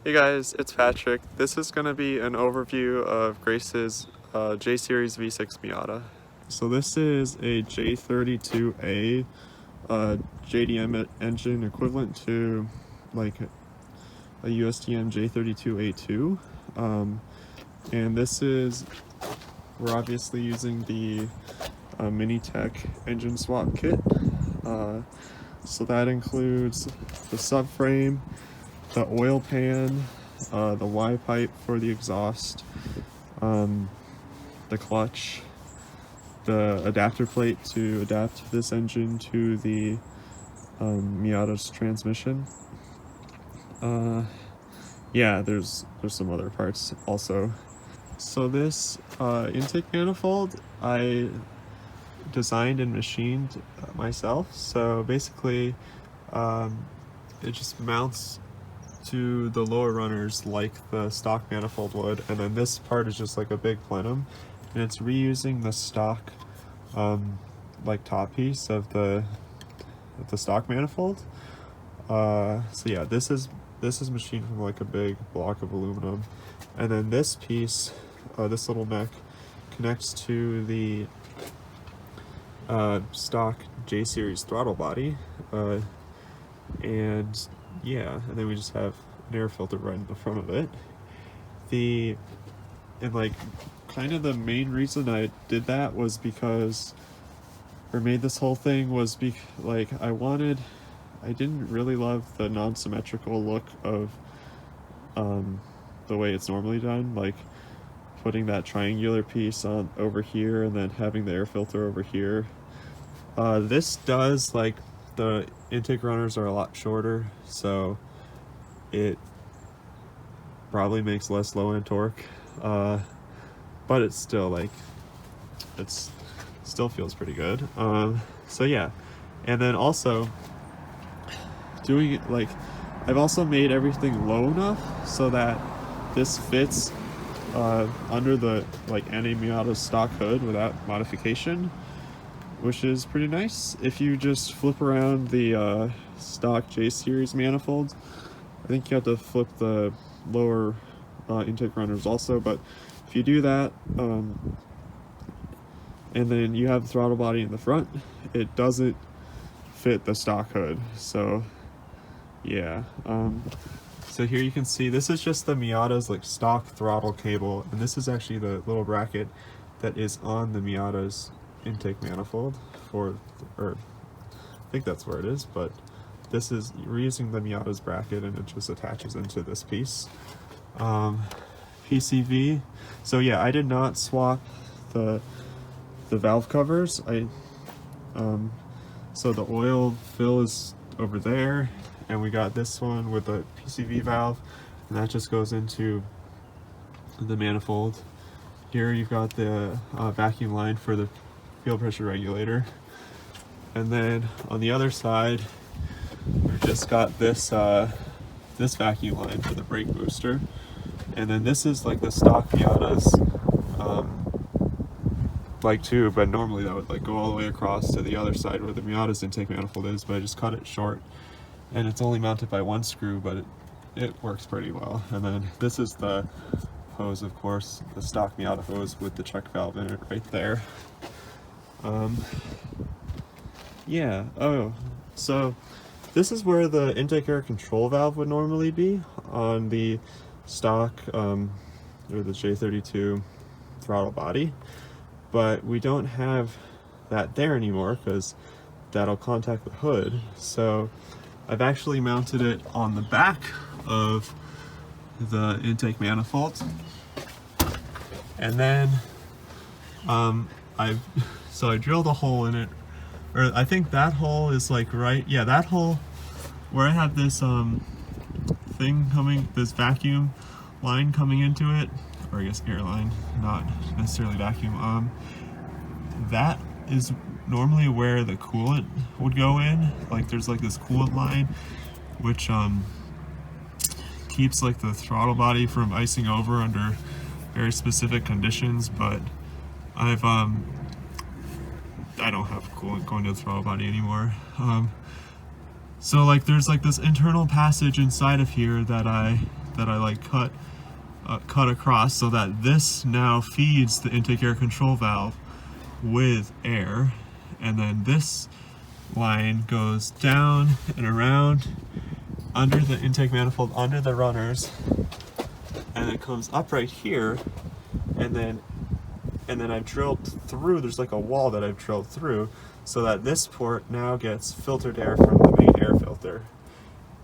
Hey guys, it's Patrick. This is going to be an overview of Grace's J Series V6 Miata. So this is a J32A JDM engine equivalent to like a USDM J32A2. And we're obviously using the Minitech engine swap kit. So that includes the subframe, the oil pan, the Y pipe for the exhaust, the clutch, the adapter plate to adapt this engine to the Miata's transmission. Yeah, there's some other parts also. So this intake manifold I designed and machined myself. So basically, it just mounts to the lower runners like the stock manifold would, and then this part is just like a big plenum, and it's reusing the stock like top piece of the stock manifold. So yeah, this is machined from like a big block of aluminum, and then this piece, this little neck, connects to the stock J series throttle body, and yeah, and then we just have an air filter right in the front of it. And like kind of the main reason I did that was because, or made this whole thing was like I didn't really love the non-symmetrical look of the way it's normally done, like putting that triangular piece on over here and then having the air filter over here. This does, like, the intake runners are a lot shorter, so it probably makes less low end torque, but it's still like, still feels pretty good. So yeah, and then also doing it, like, I've also made everything low enough so that this fits under the any Miata stock hood without modification, which is pretty nice. If you just flip around the stock J series manifold, I think you have to flip the lower intake runners also, but if you do that, and then you have the throttle body in the front, it doesn't fit the stock hood. So yeah, so here you can see this is just the Miata's like stock throttle cable, and this is actually the little bracket that is on the Miata's intake manifold or I think that's where it is, but we're using the Miata's bracket, and it just attaches into this piece. PCV. So yeah, I did not swap the valve covers. So the oil fill is over there, and we got this one with a PCV valve, and that just goes into the manifold. Here you've got the vacuum line for the fuel pressure regulator, and then on the other side we've just got this this vacuum line for the brake booster, and then this is like the stock Miata's like tube, but normally that would like go all the way across to the other side where the Miata's intake manifold is, but I just cut it short, and it's only mounted by one screw, but it works pretty well. And then this is the hose, of course, the stock Miata hose with the check valve in it right there. Yeah, oh, so this is where the intake air control valve would normally be on the stock or the J32 throttle body, but we don't have that there anymore because that'll contact the hood. So I've actually mounted it on the back of the intake manifold, and then I drilled a hole in it, or I think that hole is like that hole where I have this thing coming, this vacuum line coming into it, or I guess air line, not necessarily vacuum. That is normally where the coolant would go in. Like there's like this coolant line which keeps like the throttle body from icing over under very specific conditions, but I don't have coolant going to the throttle body anymore. So like there's like this internal passage inside of here that I that I like cut across so that this now feeds the intake air control valve with air, and then this line goes down and around under the intake manifold, under the runners, and it comes up right here, and then I've drilled through, there's like a wall that I've drilled through, so that this port now gets filtered air from the main air filter.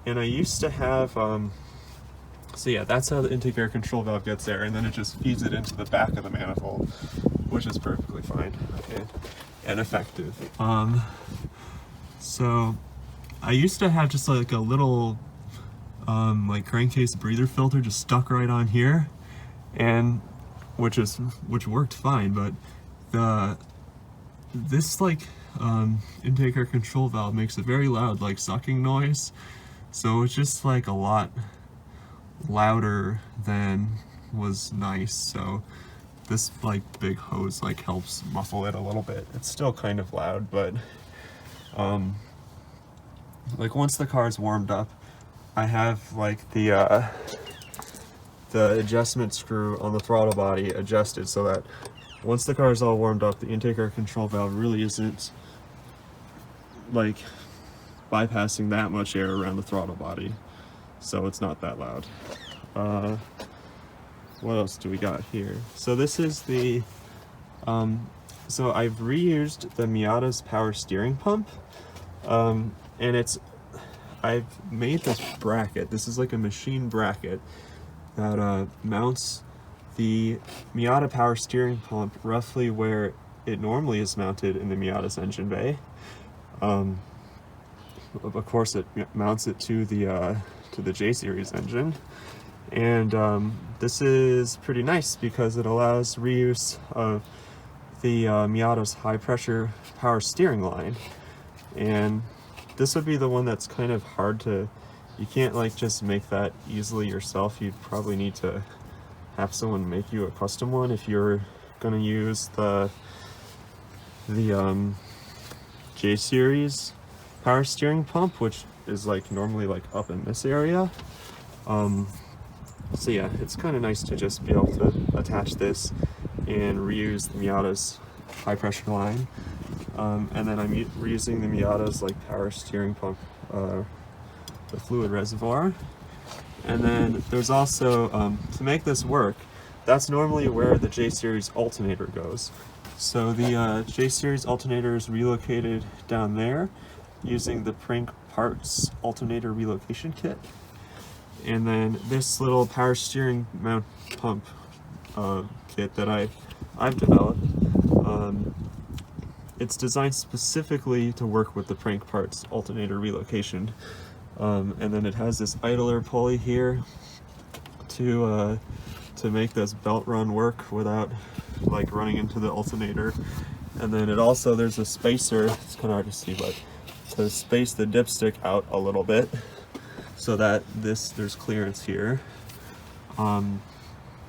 And I used to have, so yeah, that's how the intake air control valve gets air, and then it just feeds it into the back of the manifold, which is perfectly fine and effective. So I used to have just like a little like crankcase breather filter just stuck right on here, and which worked fine, but this like intake air control valve makes a very loud like sucking noise, so it's just like a lot louder than was nice. So this like big hose like helps muffle it a little bit. It's still kind of loud, but like once the car's warmed up, I have like the adjustment screw on the throttle body adjusted so that once the car is all warmed up, the intake air control valve really isn't like bypassing that much air around the throttle body, so it's not that loud. What else do we got here? So this is the so I've reused the Miata's power steering pump, and I've made this bracket. This is like a machine bracket that mounts the Miata power steering pump roughly where it normally is mounted in the Miata's engine bay. Of course, it mounts it to the J series engine, and this is pretty nice because it allows reuse of the Miata's high pressure power steering line. And this would be the one that's kind of hard to, you can't like just make that easily yourself. You'd probably need to have someone make you a custom one if you're going to use the J series power steering pump, which is like normally like up in this area. So yeah, it's kind of nice to just be able to attach this and reuse the Miata's high pressure line. And then I'm reusing the Miata's like power steering pump, the fluid reservoir. And then there's also, to make this work, that's normally where the J series alternator goes. So the J series alternator is relocated down there using the Prink Parts alternator relocation kit. And then this little power steering mount pump kit that I've developed, it's designed specifically to work with the Prink Parts alternator relocation. And then it has this idler pulley here to make this belt run work without like running into the alternator. And then it also, there's a spacer, it's kind of hard to see, but to space the dipstick out a little bit so that there's clearance here.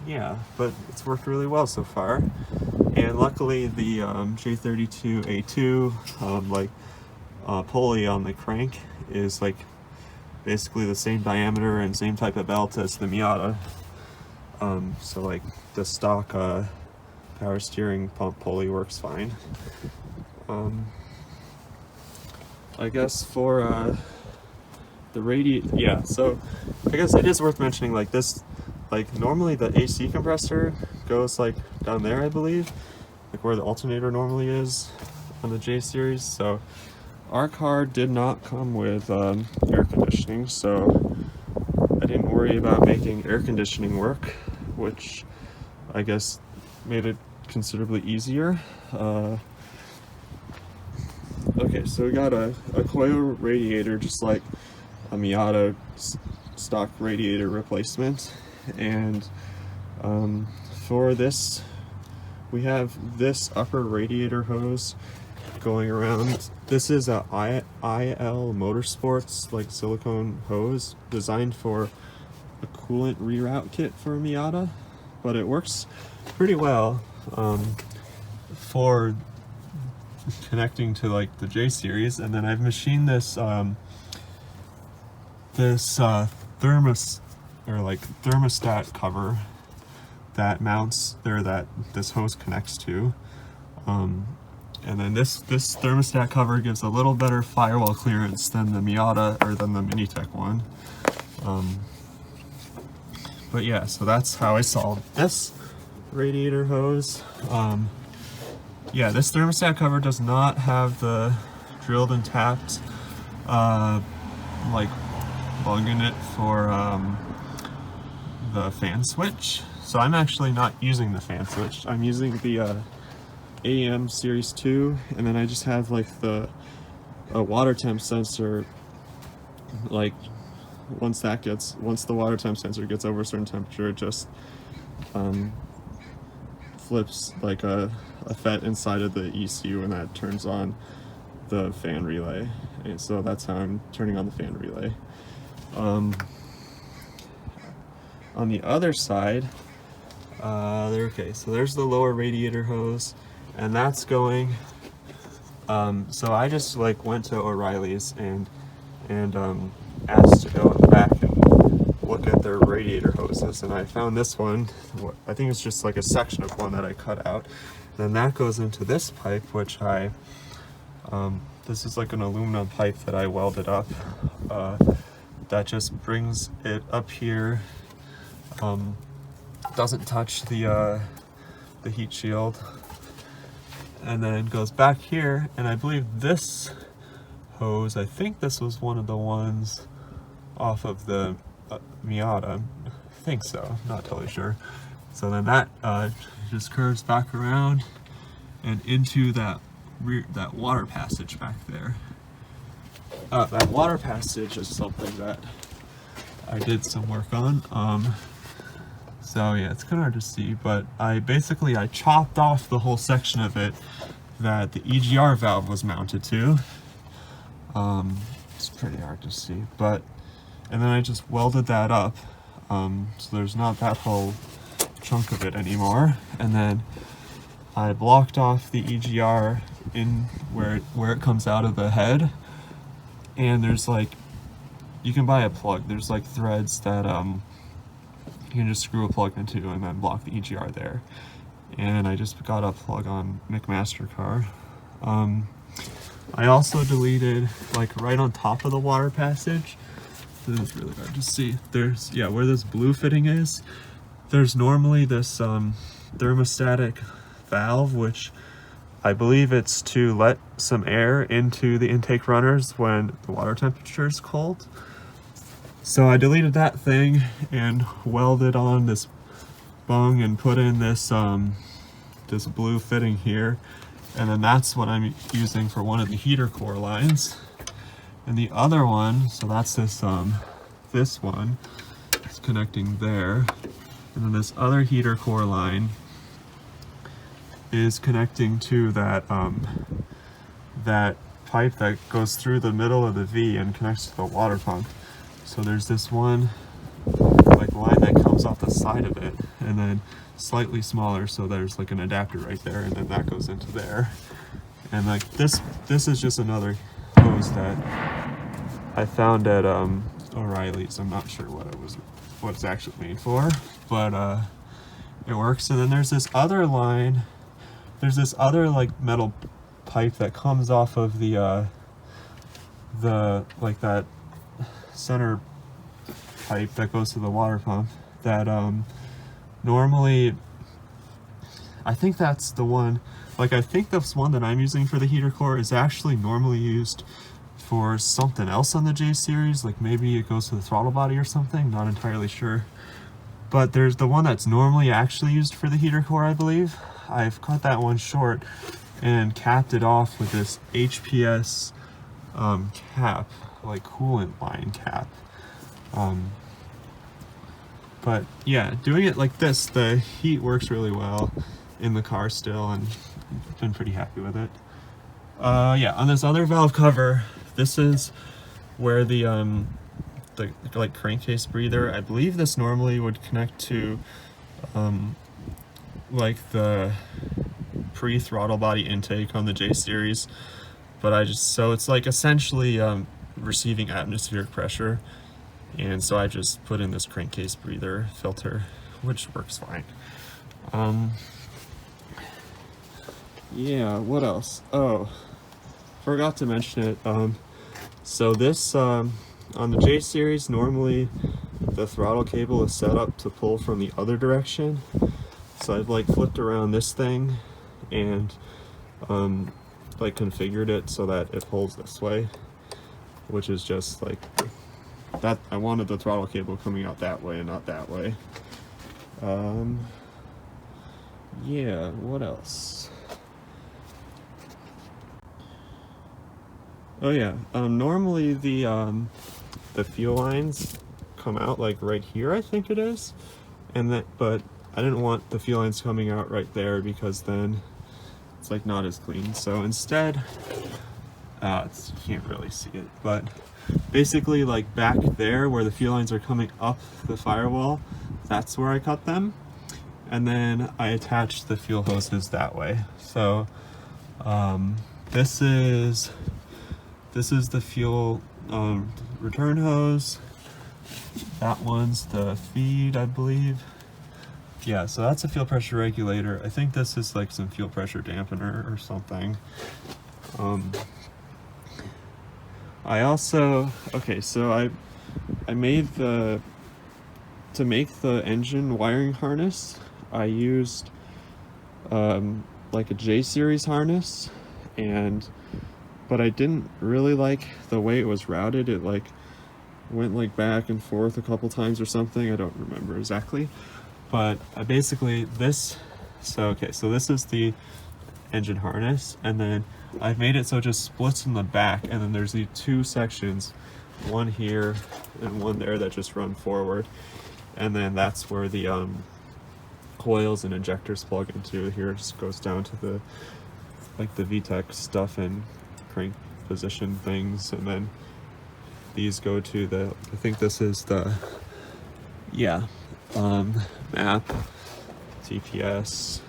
Yeah, but it's worked really well so far. And luckily the J32A2 pulley on the crank is like basically the same diameter and same type of belt as the Miata. So like the stock power steering pump pulley works fine. I guess for the radiator, yeah, so I guess it is worth mentioning like this, like normally the AC compressor goes like down there, I believe, like where the alternator normally is on the J series. So our car did not come with air conditioning, so I didn't worry about making air conditioning work, which I guess made it considerably easier. Okay, so we got a coil radiator, just like a Miata stock radiator replacement, and for this we have this upper radiator hose going around. This is a IL Motorsports like silicone hose designed for a coolant reroute kit for a Miata, but it works pretty well for connecting to like the J series. And then I've machined this or like thermostat cover that mounts there that this hose connects to. And then this thermostat cover gives a little better firewall clearance than the Miata or than the Minitech one. But yeah, so that's how I solved this radiator hose. Yeah, this thermostat cover does not have the drilled and tapped like bung in it for the fan switch. So I'm actually not using the fan switch. I'm using the AM Series 2, and then I just have like the water temp sensor. Like once the water temp sensor gets over a certain temperature, it just flips like a FET inside of the ECU, and that turns on the fan relay. And so that's how I'm turning on the fan relay. On the other side, okay, so there's the lower radiator hose, and that's going. So I just like went to O'Reilly's and asked to go in the back and look at their radiator hoses, and I found this one. I think it's just like a section of one that I cut out. Then that goes into this pipe, which this is like an aluminum pipe that I welded up. That just brings it up here. Doesn't touch the heat shield, and then goes back here. And I believe this hose, I think this was one of the ones off of the Miata. I think so, not totally sure. So then that just curves back around and into that water passage back there. That water passage is something that I did some work on. So yeah, it's kind of hard to see, but I chopped off the whole section of it that the EGR valve was mounted to. It's pretty hard to see, and then I just welded that up, so there's not that whole chunk of it anymore. And then I blocked off the EGR in where it comes out of the head, and there's like, you can buy a plug. There's like threads that you can just screw a plug into and then block the EGR there. And I just got a plug on McMaster-Carr. I also deleted, like right on top of the water passage, this is really hard to see, there's, yeah, where this blue fitting is, there's normally this thermostatic valve, which I believe it's to let some air into the intake runners when the water temperature is cold. So I deleted that thing and welded on this bung and put in this this blue fitting here, and then that's what I'm using for one of the heater core lines. And the other one, so that's this one, it's connecting there, and then this other heater core line is connecting to that that pipe that goes through the middle of the V and connects to the water pump. So there's this one like line that comes off the side of it, and then slightly smaller, so there's like an adapter right there, and then that goes into there. And like this is just another hose that I found at O'Reilly's. I'm not sure what it's actually made for, but it works. And then there's this other line, there's this other like metal pipe that comes off of the like that center pipe that goes to the water pump that normally, I think that's the one, like I think this one that I'm using for the heater core is actually normally used for something else on the J series, like maybe it goes to the throttle body or something, not entirely sure. But there's the one that's normally actually used for the heater core, I believe. I've cut that one short and capped it off with this HPS cap, like coolant line cap. But yeah, doing it like this, the heat works really well in the car still, and I've been pretty happy with it. Yeah, on this other valve cover, this is where the like crankcase breather, I believe this normally would connect to like the pre-throttle body intake on the J series, but so it's like essentially receiving atmospheric pressure. And so I just put in this crankcase breather filter, which works fine. Yeah, what else? Oh, forgot to mention it. So this, on the J series, normally the throttle cable is set up to pull from the other direction. So I've like flipped around this thing and like configured it so that it pulls this way, which is just like that. I wanted the throttle cable coming out that way and not that way. Yeah, what else? Oh yeah, normally the fuel lines come out like right here, I think it is, but I didn't want the fuel lines coming out right there because then it's like not as clean. So instead, you can't really see it, but basically like back there where the fuel lines are coming up the firewall, that's where I cut them, and then I attached the fuel hoses that way. So this is the fuel return hose. That one's the feed, I believe. Yeah, so that's a fuel pressure regulator. I think this is like some fuel pressure dampener or something. I also, okay, so I made to make the engine wiring harness, I used like a J series harness, but I didn't really like the way it was routed. It like went like back and forth a couple times or something. I don't remember exactly, but basically this, so this is the engine harness, and then I've made it so it just splits in the back, and then there's these two sections, one here and one there, that just run forward, and then that's where the coils and injectors plug into. Here it just goes down to the like the VTEC stuff and crank position things, and then these go to the, I think this is the, yeah, map, TPS,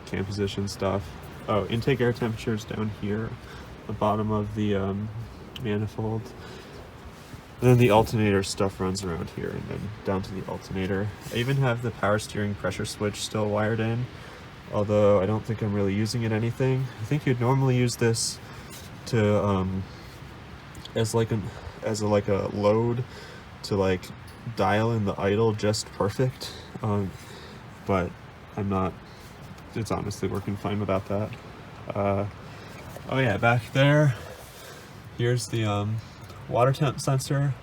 cam position stuff. Oh, intake air temperature is down here, the bottom of the manifold. And then the alternator stuff runs around here and then down to the alternator. I even have the power steering pressure switch still wired in, although I don't think I'm really using it anything. I think you'd normally use this to as a load to like dial in the idle just perfect, but I'm not. It's honestly working fine without that. Oh yeah, back there, here's the water temp sensor.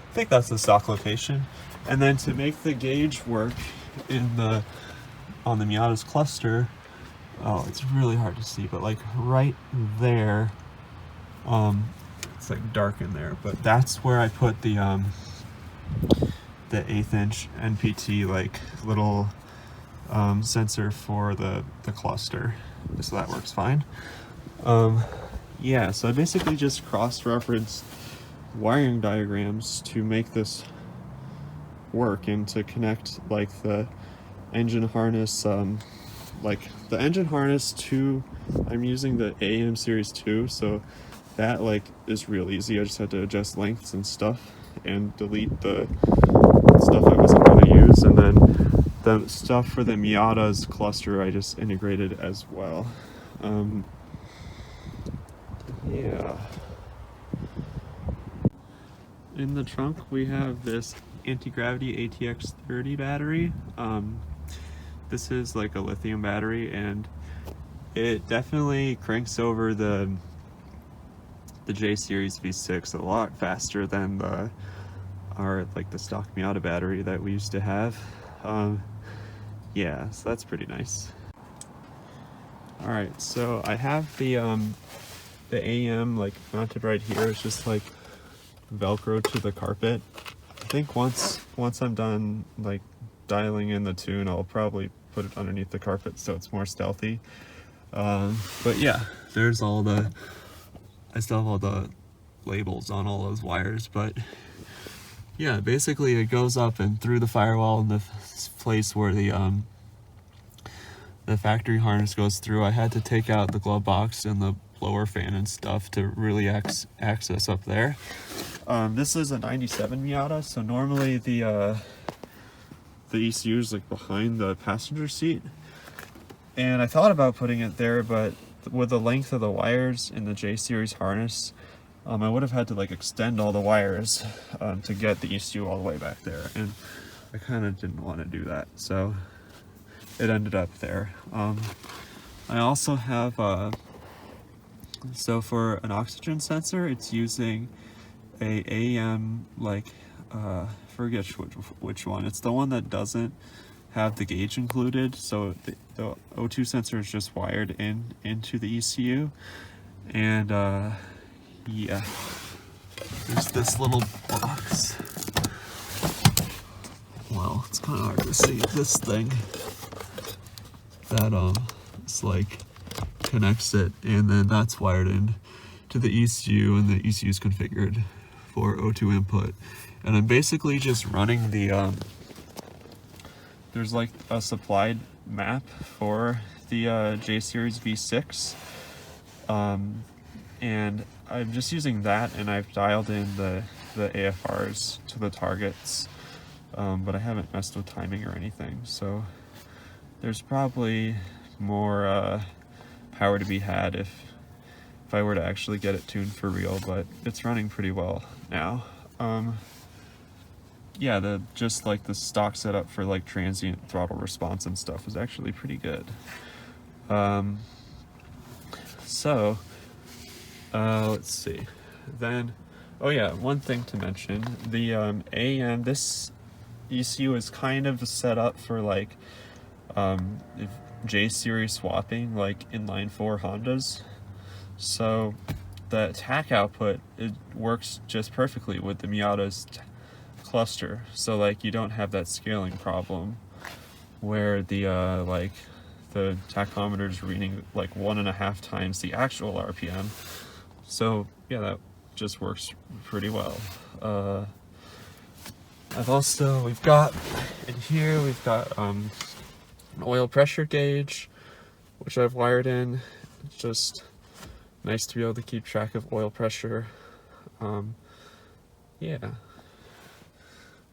I think that's the stock location. And then to make the gauge work on the Miata's cluster, oh, it's really hard to see, but like right there, it's like dark in there, but that's where I put the 1/8 inch NPT like little sensor for the cluster, so that works fine. Yeah, so I basically just cross-referenced wiring diagrams to make this work and to connect like the engine harness, like the engine harness to, I'm using the AM series 2, so that like is real easy. I just had to adjust lengths and stuff and delete the stuff I wasn't going to use, and then the stuff for the Miata's cluster I just integrated as well. Yeah. In the trunk we have this anti-gravity ATX30 battery. This is like a lithium battery, and it definitely cranks over the J series V6 a lot faster than the stock Miata battery that we used to have. Yeah, so that's pretty nice. All right, so I have the AM like mounted right here. It's just like Velcro to the carpet. I think once I'm done like dialing in the tune, I'll probably put it underneath the carpet so it's more stealthy. But yeah, there's I still have all the labels on all those wires, but yeah, basically it goes up and through the firewall in the place where the factory harness goes through. I had to take out the glove box and the blower fan and stuff to really access up there. This is a 97 Miata, so normally the ECU is like behind the passenger seat. And I thought about putting it there, but with the length of the wires in the J-series harness, I would have had to like extend all the wires to get the ECU all the way back there, and I kind of didn't want to do that, so it ended up there. I also have so for an oxygen sensor, it's using a AM, like forget which one. It's the one that doesn't have the gauge included, so the O2 sensor is just wired into the ECU. And yeah, there's this little box. Well, it's kind of hard to see this thing that it's like connects it, and then that's wired in to the ECU, and the ECU is configured for O2 input. And I'm basically just running the there's like a supplied map for the J-series V6, and I'm just using that, and I've dialed in the AFRs to the targets, but I haven't messed with timing or anything, so there's probably more power to be had if I were to actually get it tuned for real, but it's running pretty well now. Yeah, just like the stock setup for like transient throttle response and stuff was actually pretty good. So let's see. Then, oh yeah, one thing to mention, the AM, this ECU is kind of set up for like J-series swapping, like inline 4 Hondas. So the TAC output, it works just perfectly with the Miata's cluster, so like you don't have that scaling problem where the like the tachometer is reading like 1.5 times the actual RPM. So yeah, that just works pretty well. We've got in here, we've got an oil pressure gauge, which I've wired in. It's just nice to be able to keep track of oil pressure. Yeah.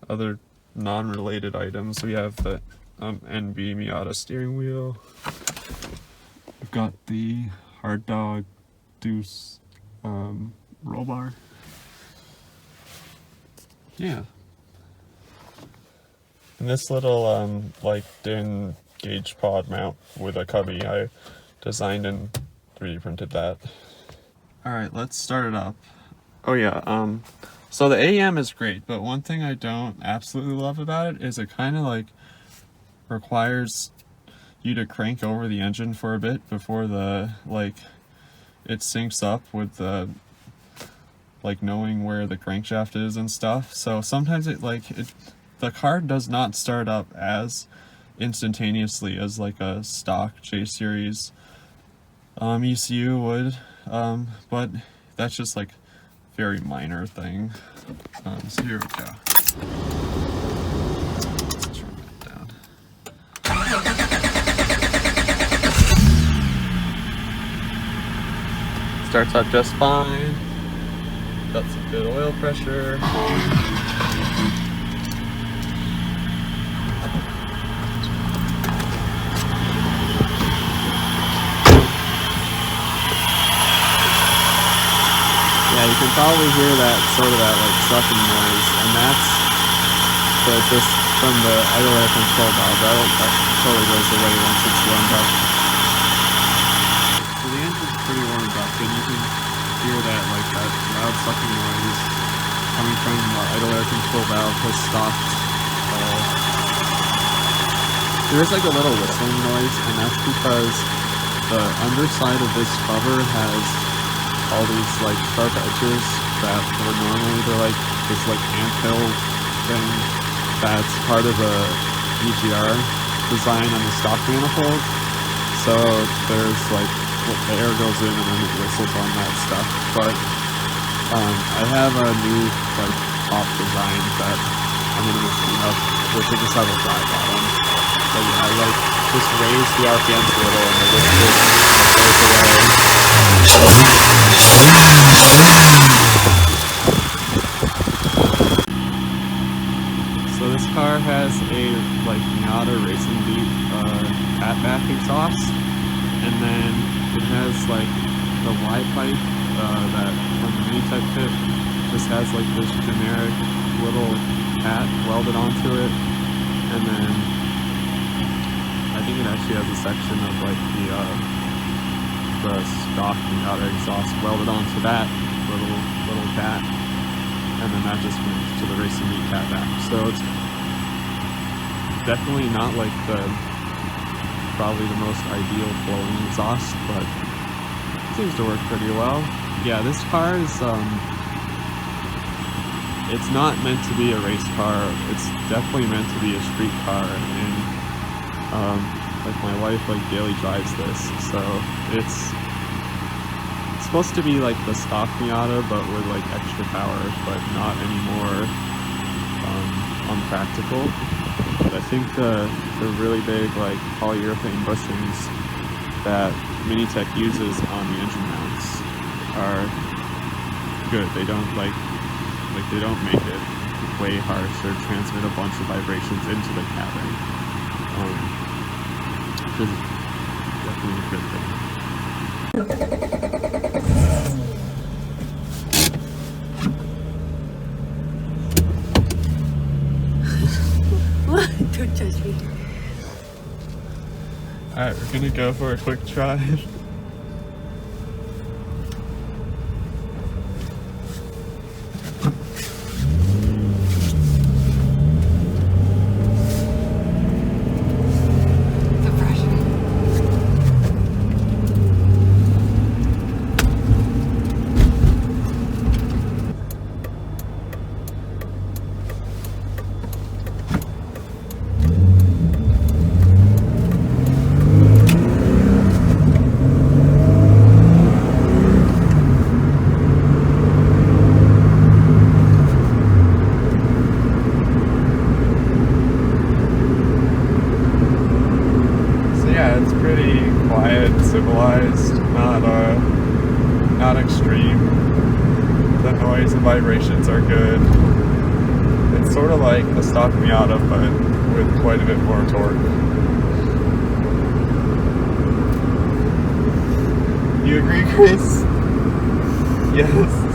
Other non-related items, we have the NB Miata steering wheel. We've got the Hard Dog Deuce roll bar. Yeah. And this little like DIN gauge pod mount with a cubby, I designed and 3D printed that. Alright, let's start it up. Oh yeah, so the AM is great, but one thing I don't absolutely love about it is it kind of like requires you to crank over the engine for a bit before the it syncs up with the knowing where the crankshaft is and stuff. So sometimes the car does not start up as instantaneously as like a stock J-series ECU would, but that's just like very minor thing. So here we go. Let's turn that down. Starts up just fine. Got some good oil pressure. Yeah, you can probably hear that sort of that like sucking noise, and that's just from the idle air control valve. That totally goes away once it's warmed up. So the engine's pretty warmed up, and you can hear that that loud sucking noise coming from the idle air control valve has stopped. There is like a little whistling noise, and that's because the underside of this cover has all these sharp edges that were normally this anthill thing that's part of the EGR design on the stock manifold. So there's the air goes in and then it whistles on that stuff. But I have a new top design that I'm gonna machine up, which will just have a dry bottom. But yeah, just raise the RPMs a little and it just goes away. So this car has a like Miata Racing Beat catback exhaust, and then it has like the Y pipe that from the mini type kit just has like this generic little hat welded onto it, and then I think it actually has a section of like the stock Miata exhaust welded onto that little cat, and then that just went to the Racing Beat catback. So it's definitely not like probably the most ideal flowing exhaust, but it seems to work pretty well. Yeah, this car is it's not meant to be a race car. It's definitely meant to be a street car, and like my wife like daily drives this, so it's supposed to be like the stock Miata but with like extra power, but not any more unpractical. But I think the really big like polyurethane bushings that Minitech uses on the engine mounts are good. They don't they don't make it way harsh or transmit a bunch of vibrations into the cabin. Which is definitely a good thing. What? Don't touch me. Alright, we're gonna go for a quick drive. It's pretty quiet, civilized, not extreme. The noise and vibrations are good. It's sort of like the stock Miata, but with quite a bit more torque. You agree, Chris? Yes.